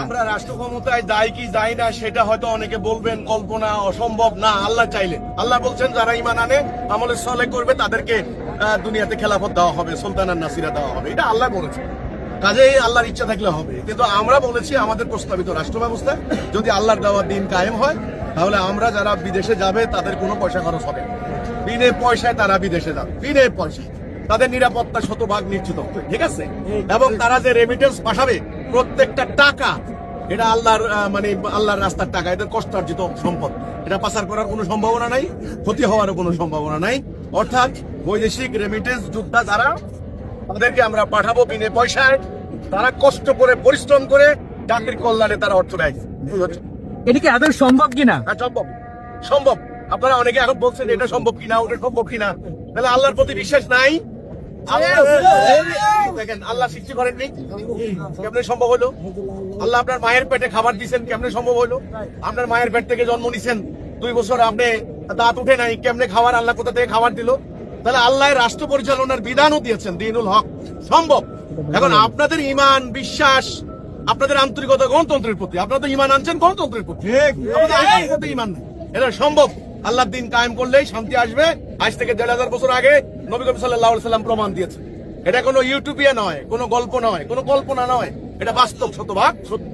আমরা রাষ্ট্র ক্ষমতায় যাই কি যাই না সেটা হয়তো অনেকে বলবেন কল্পনা অসম্ভব না। আল্লাহ চাইলে, আল্লাহ বলছেন যারা ঈমান আনে আমলে সালেহ করবে তাদেরকে দুনিয়াতে খেলাফত দেওয়া হবে, সুলতানান নাসিরা দেওয়া হবে, এটা আল্লাহ বলেছে। কাজেই আল্লাহর ইচ্ছা থাকলে হবে। কিন্তু আমরা বলেছি আমাদের প্রস্তাবিত রাষ্ট্র ব্যবস্থায় যদি আল্লাহর দেওয়ার দিন কায়েম হয় তাহলে আমরা যারা বিদেশে যাবে তাদের কোনো পয়সা খরচ হবে না। বিনে পয়সায় তারা বিদেশে যাবে, বিনে পয়সায়। তাদের নিরাপত্তা শতভাগ নিশ্চিত হবে, ঠিক আছে? এবং তারা যে রেমিটেন্স পাঠাবে প্রত্যেকটা টাকা এটা আল্লাহর মানে আল্লাহর রাস্তার টাকা, এদের কষ্টার্জিত সম্পদ। এটা পাচার করার কোনো সম্ভাবনা নাই, ক্ষতি হওয়ারও কোনো সম্ভাবনা নাই। অর্থাৎ বৈদেশিক রেমিটেন্স যোদ্ধা যারা, তাদেরকে আমরা পাঠাবো বিনে পয়সায়। তারা কষ্ট করে পরিশ্রম করে জাতির কল্যাণে তারা অর্থ দেয়। এটা কি আদৌ সম্ভব কিনা? হ্যাঁ, সম্ভব, সম্ভব। আপনারা অনেকে এখন বলছেন এটা সম্ভব কিনা, ওটা সম্ভব কিনা। তাহলে আল্লাহর প্রতি বিশ্বাস নাই। দেখেন, আল্লাহ সৃষ্টি করেননি, কেমনে সম্ভব হলো? আল্লাহ আপনার মায়ের পেটে খাবার দিচ্ছেন, কেমনে সম্ভব হলো? আপনার মায়ের পেট থেকে জন্ম নিছেন, 2 বছর আপনি দাঁত উঠে নাই, কেমনে খাবার আল্লাহ কোথা থেকে খাবার দিল? তাহলে আল্লাহ রাষ্ট্র পরিচালনার বিধানও দিয়েছেন, দ্বীনুল হক, সম্ভব। এখন আপনাদের ঈমান, বিশ্বাস, আপনাদের আন্তরিকতা গণতন্ত্রের প্রতি, আপনারা তো ঈমান আনছেন গণতন্ত্রের প্রতি, আপনাদের ঈমান নেই। এটা সম্ভব। আল্লাহর দিন কায়েম করলেই শান্তি আসবে। আজ থেকে 1500 বছর আগে নবী করিম সাল্লাল্লাহু আলাইহি সাল্লাম প্রমাণ দিয়েছে। এটা কোনো ইউটোপিয়া নয়, কোনো গল্প নয়, কোনো কল্পনা নয়, এটা বাস্তব, শতভাগ সত্য।